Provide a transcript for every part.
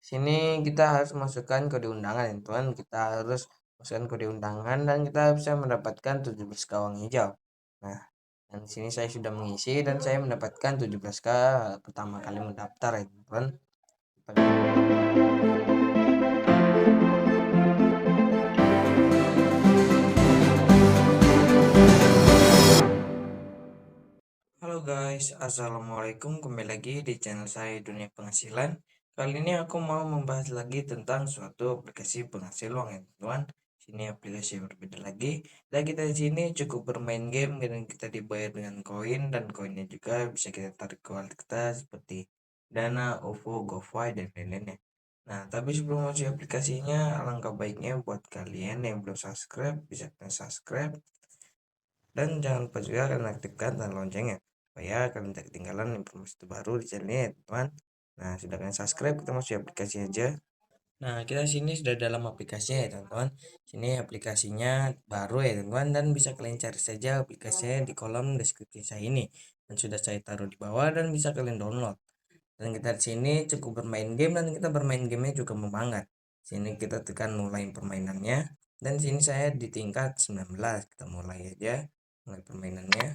Sini kita harus masukkan kode undangan ya teman. Kita harus masukkan kode undangan dan kita bisa mendapatkan 17 kawang hijau. Nah, dan di sini saya sudah mengisi dan saya mendapatkan 17K pertama kali mendaftar ya teman. Halo guys, assalamualaikum, kembali lagi di channel saya Dunia Penghasilan. Kali ini aku mau membahas lagi tentang suatu aplikasi penghasil uang ya teman. Sini aplikasi berbeda lagi. Dan kita di sini cukup bermain game dan kita dibayar dengan koin dan koinnya juga bisa kita tarik ke wallet kita seperti Dana, OVO, GoFi dan lain-lainnya. Nah, tapi sebelum masuk aplikasinya, alangkah baiknya buat kalian yang belum subscribe bisa kalian subscribe dan jangan lupa juga kalian aktifkan tanda loncengnya supaya kalian tidak ketinggalan informasi terbaru di channel ini teman. Nah, sudah kalian subscribe, kita masuk aplikasi aja. Nah, kita sini sudah dalam aplikasinya ya teman-teman. Sini aplikasinya baru ya teman-teman dan bisa kalian cari saja aplikasinya di kolom deskripsi saya ini. Dan sudah saya taruh di bawah dan bisa kalian download. Dan kita di sini cukup bermain game dan kita bermain gamenya juga memangat. Sini kita tekan mulai permainannya dan sini saya di tingkat 19. Kita mulai aja mulai permainannya.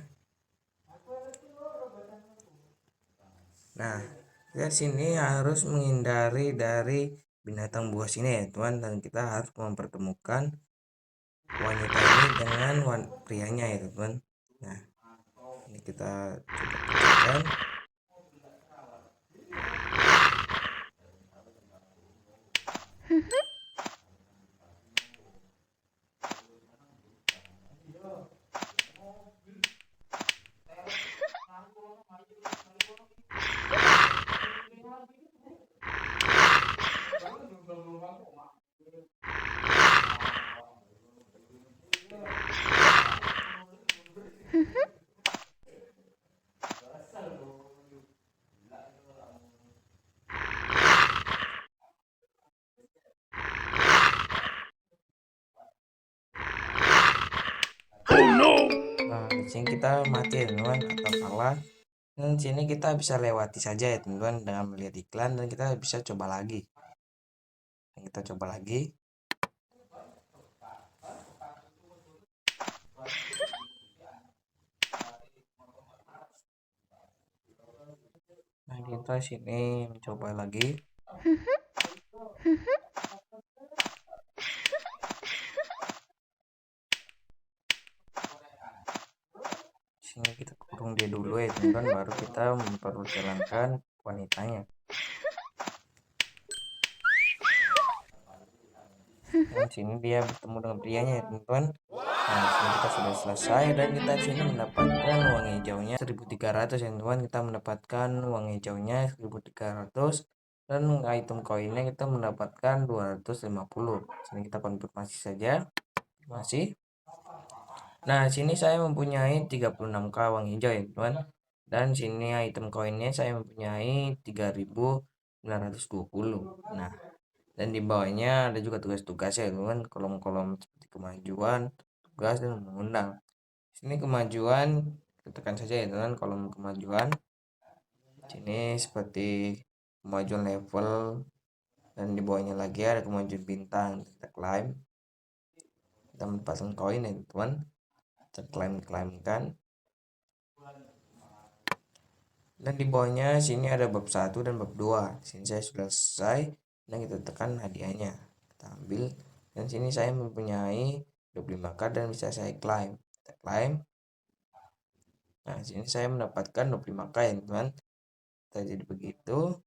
Nah, kita sini harus menghindari dari binatang buas ini ya teman, dan kita harus mempertemukan wanita ini dengan prianya ya teman. Nah, ini kita coba tekan. Nah, di sini kita mati ya teman atau kalah. Dan sini kita bisa lewati saja ya teman-teman dengan melihat iklan dan kita bisa coba lagi. Dan kita coba lagi. Nah, kita sini mencoba lagi. Sini kita kurung dia dulu ya teman-teman, baru kita memperjalankan wanitanya. Dan sini dia bertemu dengan prianya ya teman-teman. Nah, sini kita sudah selesai dan kita sini mendapatkan uang hijaunya 1.300 ya teman-teman. Kita mendapatkan uang hijaunya 1.300 dan item koinnya kita mendapatkan 250. Sini kita konfirmasi saja. Masih. Nah, sini saya mempunyai 36K uang hijau ya teman. Dan sini item koinnya saya mempunyai 3.920. Nah, dan di bawahnya ada juga tugas-tugas ya teman, kolom-kolom seperti kemajuan, tugas dan mengundang. Sini kemajuan, kita tekan saja ya teman, kolom kemajuan. Sini seperti kemajuan level dan di bawahnya lagi ada kemajuan bintang. Kita klaim, kita mendapatkan koin ya teman. Kita klaimkan. Dan di bawahnya sini ada bab 1 dan bab 2. Sini saya sudah selesai dan kita tekan hadiahnya. Kita ambil dan sini saya mempunyai 25K dan bisa saya klaim. Kita klaim. Nah, sini saya mendapatkan 25K ya, teman. Kita jadi begitu.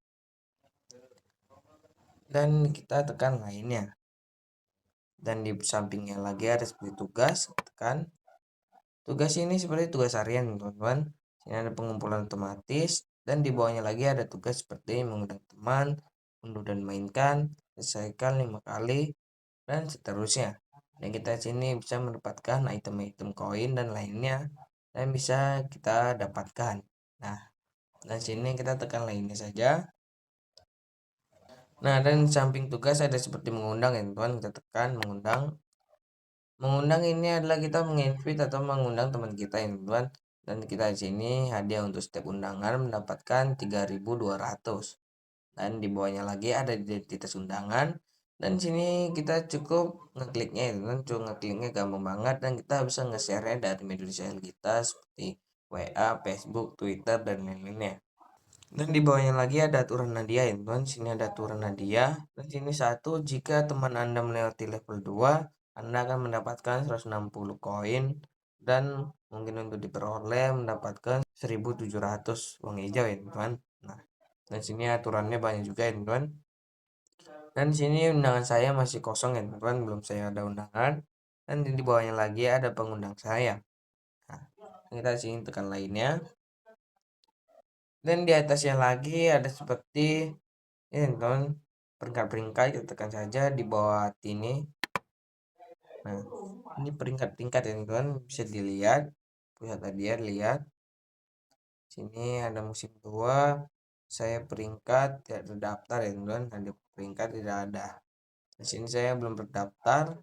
Dan kita tekan lainnya. Dan di sampingnya lagi ada seperti tugas, tekan. Tugas ini seperti tugas harian, teman-teman. Sini ada pengumpulan otomatis dan di bawahnya lagi ada tugas seperti mengundang teman, unduh dan mainkan, selesaikan 5 kali dan seterusnya. Dan kita sini bisa mendapatkan item-item koin dan lainnya dan bisa kita dapatkan. Nah, dan sini kita tekan lainnya saja. Nah, dan samping tugas ada seperti mengundang ya teman, kita tekan mengundang. Mengundang ini adalah kita menginvite atau mengundang teman kita ya teman. Dan kita di sini hadiah untuk setiap undangan mendapatkan 3.200. dan di bawahnya lagi ada identitas undangan, dan sini kita cukup ngekliknya ya teman, cukup ngekliknya gampang banget, dan kita bisa nge-share dari media sosial kita seperti WA, Facebook, Twitter, dan lain-lainnya. Dan di bawahnya lagi ada aturan hadiah ya teman, sini ada aturan hadiah, dan sini satu, jika teman Anda melewati level 2, Anda akan mendapatkan 160 koin, dan mungkin untuk diperoleh mendapatkan 1.700 uang hijau ya teman. Nah, dan sini aturannya banyak juga ya teman. Dan sini undangan saya masih kosong ya teman, belum saya ada undangan. Dan di bawahnya lagi ada pengundang saya. Nah, kita sini tekan lainnya. Dan di atasnya lagi ada seperti ini teman, peringkat-peringkat, kita tekan saja di bawah ini. Nah, ini peringkat-peringkat ya teman, bisa dilihat. Pusat hadiah, lihat. Sini ada musim tua, saya peringkat tidak terdaftar ya teman, ada peringkat tidak ada. Di sini saya belum terdaftar,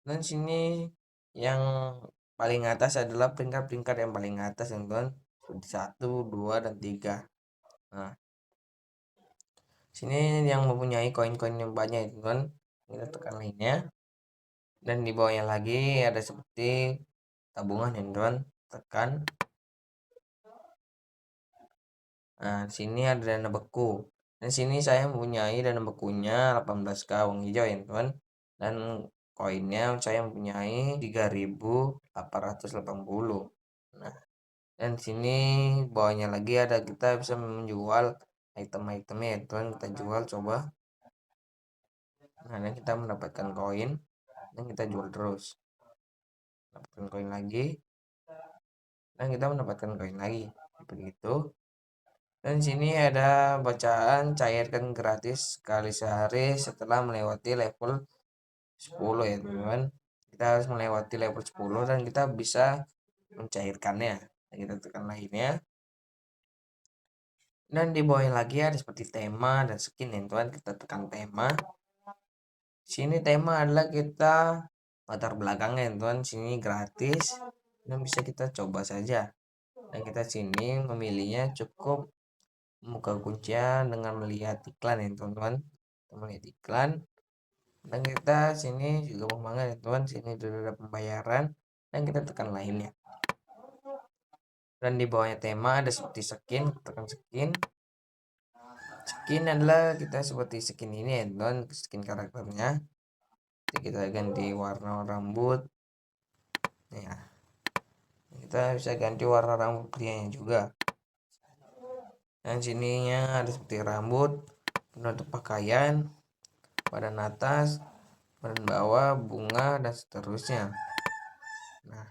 dan sini yang paling atas adalah peringkat-peringkat yang paling atas ya teman, seperti 1, 2, dan 3. Nah, sini yang mempunyai koin-koin yang banyak ya teman, kita tekan lainnya. Dan di bawahnya lagi ada seperti tabungan ya teman, tekan. Nah, di sini ada dana beku. Dan sini saya mempunyai dana bekunya 18k uang hijau ya teman. Dan koinnya saya mempunyai 3.880. Nah, dan sini bawahnya lagi ada, kita bisa menjual item-itemnya ya teman, kita jual coba. Nah, dan kita mendapatkan koin, dan kita jual terus. Dapatkan koin lagi, dan kita mendapatkan koin lagi. Begitu. Dan sini ada bacaan cairkan gratis sekali sehari setelah melewati level 10 ya teman-teman. Kita harus melewati level 10 dan kita bisa mencairkannya. Nah, kita tekan lainnya. Dan di bawahnya lagi ada seperti tema dan skin ya teman. Kita tekan tema. Sini tema adalah kita latar belakangnya ya teman. Sini gratis dan bisa kita coba saja. Dan kita sini memilihnya cukup membuka kuncian dengan melihat iklan ya teman-teman. Kita melihat iklan, dan kita sini juga gampang banget ya teman, sini sudah ada pembayaran, dan kita tekan lainnya. Dan di bawahnya tema ada seperti skin, tekan skin. Skin adalah kita seperti skin ini ya teman, skin karakternya. Jadi kita ganti warna rambut ya, kita bisa ganti warna rambut prianya juga. Dan sininya ada seperti rambut, penutup pakaian, badan atas, badan bawah, bunga, dan seterusnya. Nah,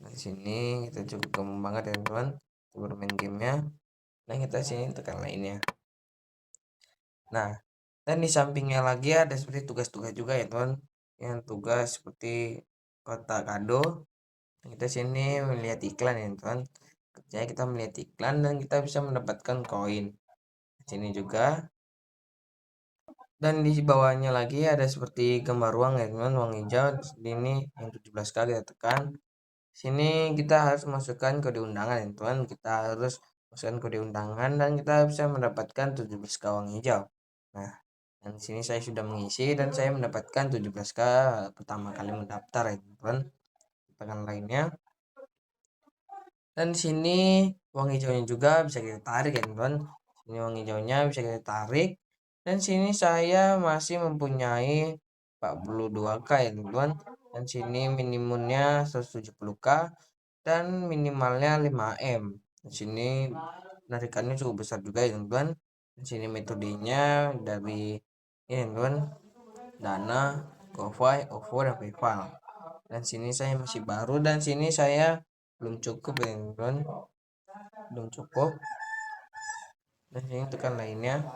di sini kita cukup gampang banget ya teman, kita bermain gamenya. Nah, kita sini tekan lainnya. Nah, dan di sampingnya lagi ada seperti tugas-tugas juga ya teman, yang tugas seperti kotak kado. Kita sini melihat iklan ya teman, kerjanya kita melihat iklan dan kita bisa mendapatkan koin. Sini juga. Dan di bawahnya lagi ada seperti gambar uang ya teman, uang hijau. Ini yang 17 kali kita tekan. Sini kita harus masukkan kode undangan ya teman, kita harus masukkan kode undangan dan kita bisa mendapatkan 17k uang hijau. Nah, dan sini saya sudah mengisi dan saya mendapatkan 17k pertama kali mendaftar ya teman. Tekan lainnya. Dan sini uang hijaunya juga bisa kita tarik ya teman. Ini uang hijaunya bisa kita tarik. Dan sini saya masih mempunyai 42k ya teman. Dan sini minimumnya 170k dan minimalnya 5M. Di sini penarikannya cukup besar juga ya teman. Di sini metodenya dari ini teman, Dana, GoFi, OVO, dan PayPal. Dan sini saya masih baru dan sini saya belum cukup ya teman, belum cukup. Dan sini tekan lainnya.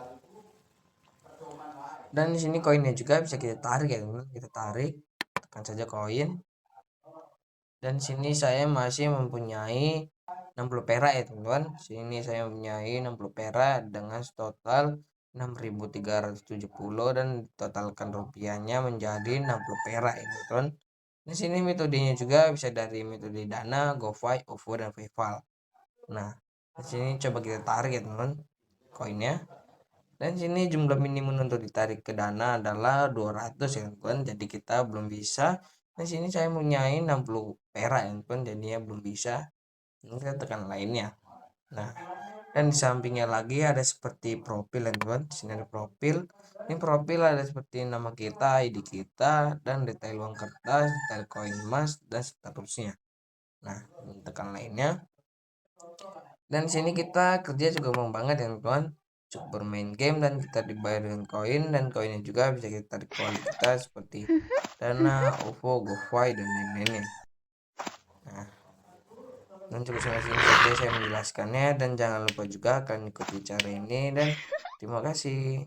Dan di sini koinnya juga bisa kita tarik ya teman, kita tarik, tekan saja koin. Dan sini saya masih mempunyai 60 perak ya teman-teman. Sini saya mempunyai 60 perak dengan total 6.370 dan totalkan rupiahnya menjadi 60 perak ya teman-teman. Di sini metodenya juga bisa dari metode Dana, GoFi, OVO, dan PayPal. Nah, di sini coba kita tarik ya teman-teman koinnya. Dan sini jumlah minimum untuk ditarik ke dana adalah 200 ya teman-teman, jadi kita belum bisa. Dan sini saya punya 60 perak ya teman-teman, jadinya belum bisa. Ini kita tekan lainnya. Nah, dan di sampingnya lagi ada seperti profil ya teman-teman. Di sini ada profil. Ini profil ada seperti nama kita, ID kita, dan detail uang kertas, detail koin emas, dan seterusnya. Nah, tekan lainnya. Dan sini kita kerja juga gampang banget ya teman-teman. Cukup bermain game dan kita dibayar dengan koin, dan koinnya juga bisa kita tarik ke wallet kita seperti Dana, OVO, GoFi, dan lain-lainnya. Nah, dan cukup sampai sini saja saya menjelaskannya, dan jangan lupa juga kalian ikuti cara ini, dan terima kasih.